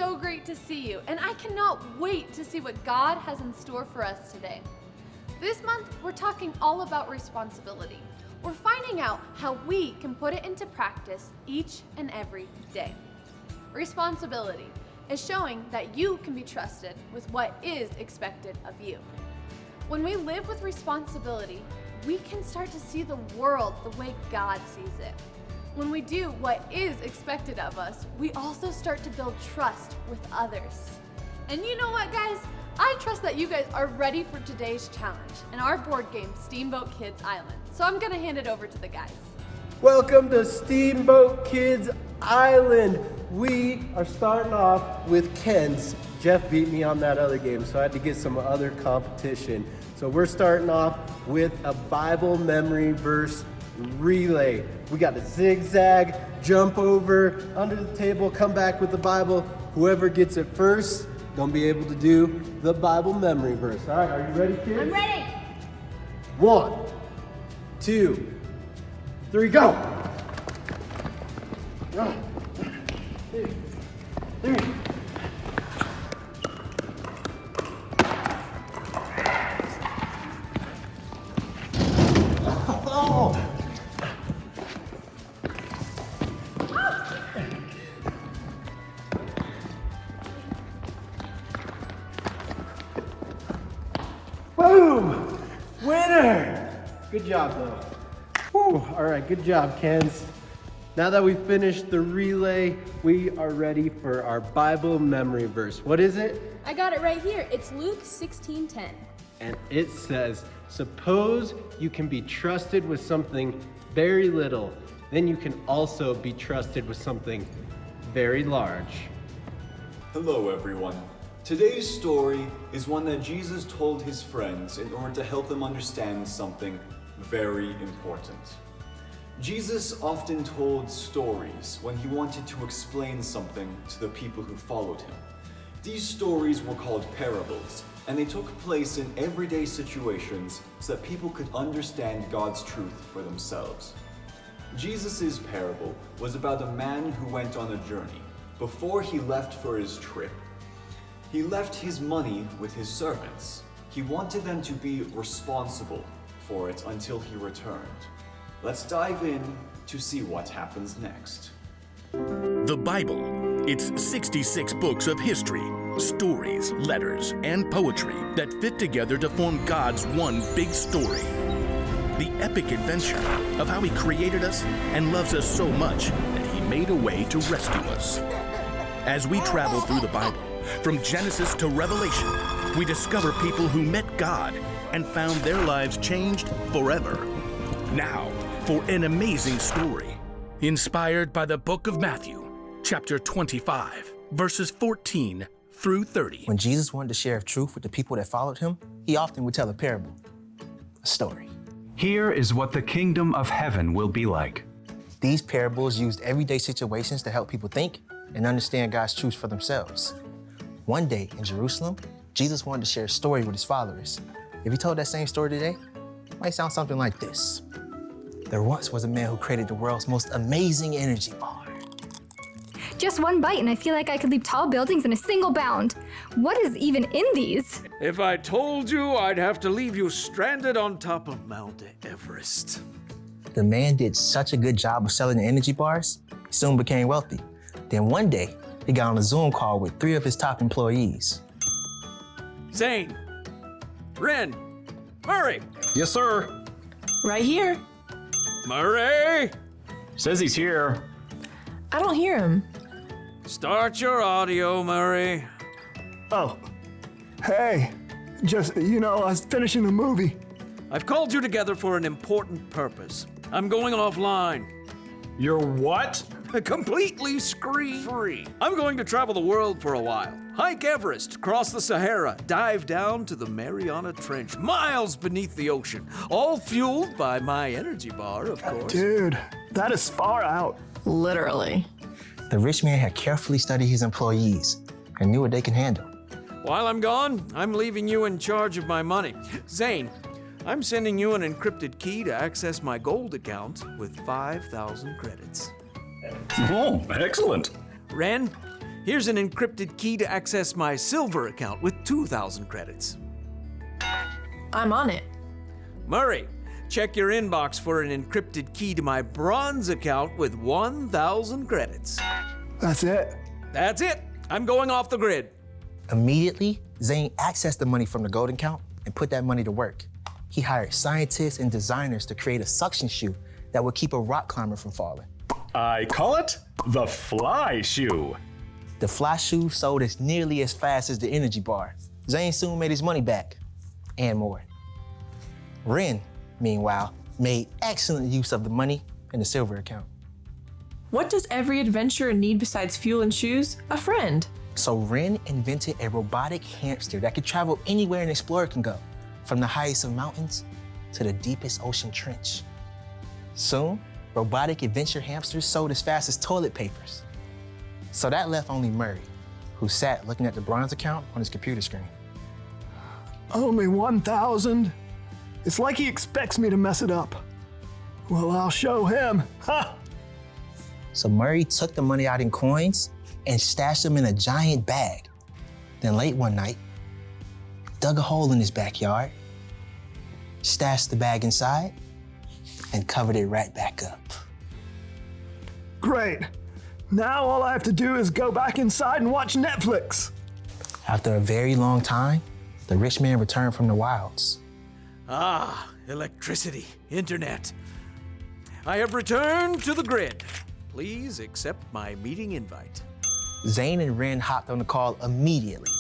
so great to see you, and I cannot wait to see what God has in store for us today. This month, we're talking all about responsibility. We're finding out how we can put it into practice each and every day. Responsibility is showing that you can be trusted with what is expected of you. When we live with responsibility, we can start to see the world the way God sees it. When we do what is expected of us, we also start to build trust with others. And you know what, guys? I trust that you guys are ready for today's challenge and our board game, Steamboat Kids Island. So I'm gonna hand it over to the guys. Welcome to Steamboat Kids Island. We are starting off with Ken's. Jeff beat me on that other game, so I had to get some other competition. So we're starting off with a Bible memory verse relay. We got a zigzag, jump over, under the table, come back with the Bible. Whoever gets it first, gonna be able to do the Bible memory verse. All right, are you ready, kids? I'm ready. 1, 2, 3, go. 1, 2, 3. Oh. Boom! Winner! Good job, though. Whew. All right, good job, Kens. Now that we've finished the relay, we are ready for our Bible memory verse. What is it? I got it right here. It's Luke 16:10. And it says, suppose you can be trusted with something very little, then you can also be trusted with something very large. Hello everyone. Today's story is one that Jesus told his friends in order to help them understand something very important. Jesus often told stories when he wanted to explain something to the people who followed him. These stories were called parables, and they took place in everyday situations so that people could understand God's truth for themselves. Jesus' parable was about a man who went on a journey. Before he left for his trip, he left his money with his servants. He wanted them to be responsible for it until he returned. Let's dive in to see what happens next. The Bible. It's 66 books of history, stories, letters, and poetry that fit together to form God's one big story. The epic adventure of how he created us and loves us so much that he made a way to rescue us. As we travel through the Bible, from Genesis to Revelation, we discover people who met God and found their lives changed forever. Now, for an amazing story, inspired by the book of Matthew, chapter 25, verses 14 through 30. When Jesus wanted to share truth with the people that followed him, he often would tell a parable, a story. Here is what the kingdom of heaven will be like. These parables used everyday situations to help people think and understand God's truth for themselves. One day in Jerusalem, Jesus wanted to share a story with his followers. If he told that same story today, it might sound something like this. There once was a man who created the world's most amazing energy bar. Just one bite and I feel like I could leap tall buildings in a single bound. What is even in these? If I told you, I'd have to leave you stranded on top of Mount Everest. The man did such a good job of selling the energy bars, he soon became wealthy. Then one day, he got on a Zoom call with 3 of his top employees. Zane, Ren, Murray. Yes, sir. Right here. Murray! Says he's here. I don't hear him. Start your audio, Murray. Oh, hey, I was finishing the movie. I've called you together for an important purpose. I'm going offline. You're what? Completely screen-free. I'm going to travel the world for a while. Hike Everest, cross the Sahara, dive down to the Mariana Trench, miles beneath the ocean, all fueled by my energy bar, of course. Dude, that is far out. Literally. The rich man had carefully studied his employees and knew what they can handle. While I'm gone, I'm leaving you in charge of my money. Zane, I'm sending you an encrypted key to access my gold account with 5,000 credits. Oh, excellent. Ren, Here's an encrypted key to access my silver account with 2,000 credits. I'm on it. Murray, check your inbox for an encrypted key to my bronze account with 1,000 credits. That's it. That's it. I'm going off the grid. Immediately, Zane accessed the money from the gold account and put that money to work. He hired scientists and designers to create a suction shoe that would keep a rock climber from falling. I call it the fly shoe. The fly shoe sold as nearly as fast as the energy bar. Zane soon made his money back, and more. Ren, meanwhile, made excellent use of the money in the silver account. What does every adventurer need besides fuel and shoes? A friend. So Ren invented a robotic hamster that could travel anywhere an explorer can go, from the highest of mountains to the deepest ocean trench. Soon, robotic adventure hamsters sold as fast as toilet papers. So that left only Murray, who sat looking at the bronze account on his computer screen. Only 1,000? It's like he expects me to mess it up. Well, I'll show him. Ha! So Murray took the money out in coins and stashed them in a giant bag. Then late one night, dug a hole in his backyard, stashed the bag inside, and covered it right back up. Great. Now all I have to do is go back inside and watch Netflix. After a very long time, the rich man returned from the wilds. Ah, electricity, internet. I have returned to the grid. Please accept my meeting invite. Zane and Ren hopped on the call immediately.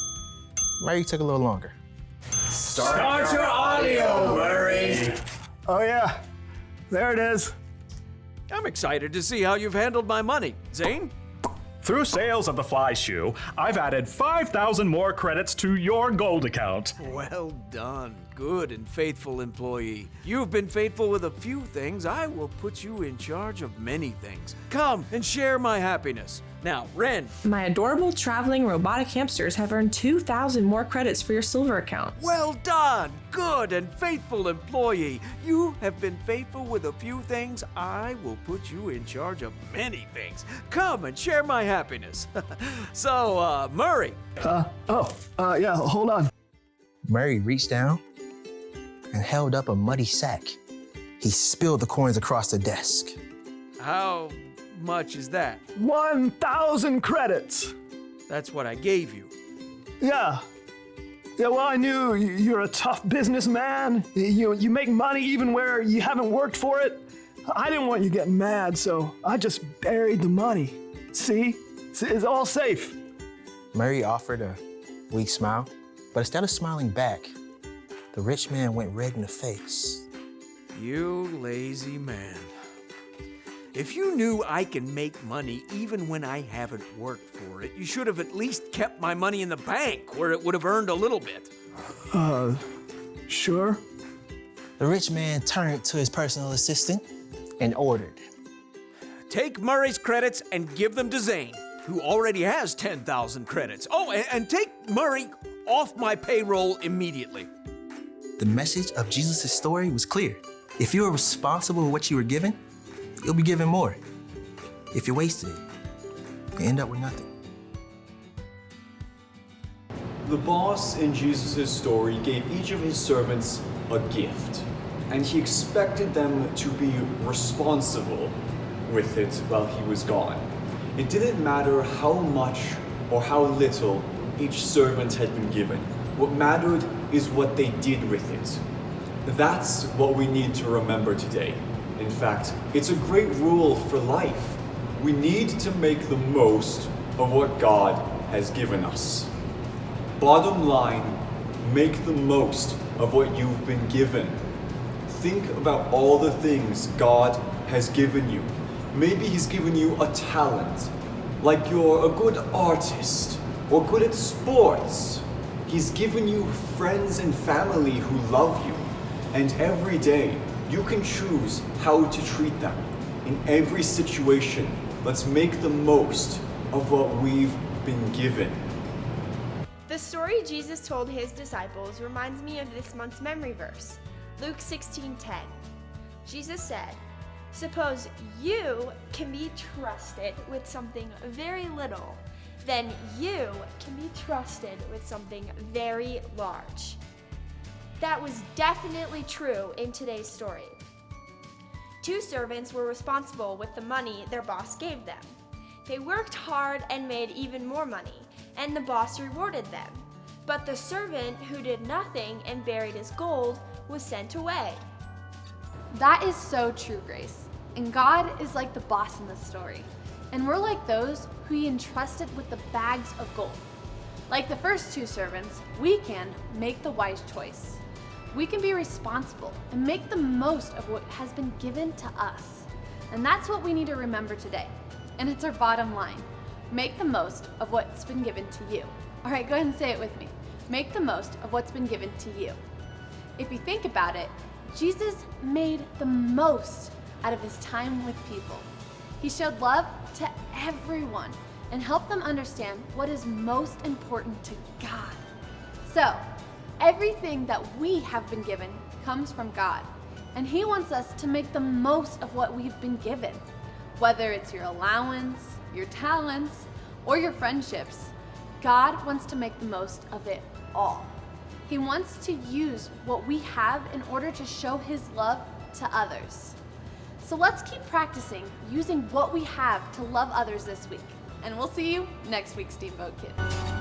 Murray took a little longer. Start your audio, Murray. Oh yeah, there it is. I'm excited to see how you've handled my money. Zane? Through sales of the fly shoe, I've added 5,000 more credits to your gold account. Well done, good and faithful employee. You've been faithful with a few things. I will put you in charge of many things. Come and share my happiness. Now, Ren. My adorable traveling robotic hamsters have earned 2,000 more credits for your silver account. Well done, good and faithful employee. You have been faithful with a few things. I will put you in charge of many things. Come and share my happiness. So, Murray. Yeah, hold on. Murray reached down and held up a muddy sack. He spilled the coins across the desk. How much is that? 1,000 credits. That's what I gave you. Yeah. Yeah, well, I knew you're a tough businessman. You make money even where you haven't worked for it. I didn't want you getting mad, so I just buried the money. See? It's all safe. Murray offered a weak smile, but instead of smiling back, the rich man went red in the face. You lazy man. If you knew I can make money even when I haven't worked for it, you should have at least kept my money in the bank where it would have earned a little bit. Sure. The rich man turned to his personal assistant and ordered. Take Murray's credits and give them to Zane, who already has 10,000 credits. Oh, and take Murray off my payroll immediately. The message of Jesus' story was clear. If you are responsible for what you were given, you'll be given more. If you wasted it, you end up with nothing. The boss in Jesus' story gave each of his servants a gift, and he expected them to be responsible with it while he was gone. It didn't matter how much or how little each servant had been given. What mattered is what they did with it. That's what we need to remember today. In fact, it's a great rule for life. We need to make the most of what God has given us. Bottom line, make the most of what you've been given. Think about all the things God has given you. Maybe He's given you a talent, like you're a good artist or good at sports. He's given you friends and family who love you, and every day you can choose how to treat them. In every situation, let's make the most of what we've been given. The story Jesus told his disciples reminds me of this month's memory verse, Luke 16:10. Jesus said, "Suppose you can be trusted with something very little. then you can be trusted with something very large. That was definitely true in today's story. 2 servants were responsible with the money their boss gave them. They worked hard and made even more money, and the boss rewarded them. But the servant who did nothing and buried his gold was sent away. That is so true, Grace. And God is like the boss in this story. And we're like those who he entrusted with the bags of gold. Like the first 2 servants, we can make the wise choice. We can be responsible and make the most of what has been given to us. And that's what we need to remember today. And it's our bottom line. Make the most of what's been given to you. All right, go ahead and say it with me. Make the most of what's been given to you. If you think about it, Jesus made the most out of his time with people. He showed love to everyone and helped them understand what is most important to God. So, everything that we have been given comes from God, and he wants us to make the most of what we've been given. Whether it's your allowance, your talents, or your friendships, God wants to make the most of it all. He wants to use what we have in order to show his love to others. So let's keep practicing using what we have to love others this week. And we'll see you next week, Steamboat Kids.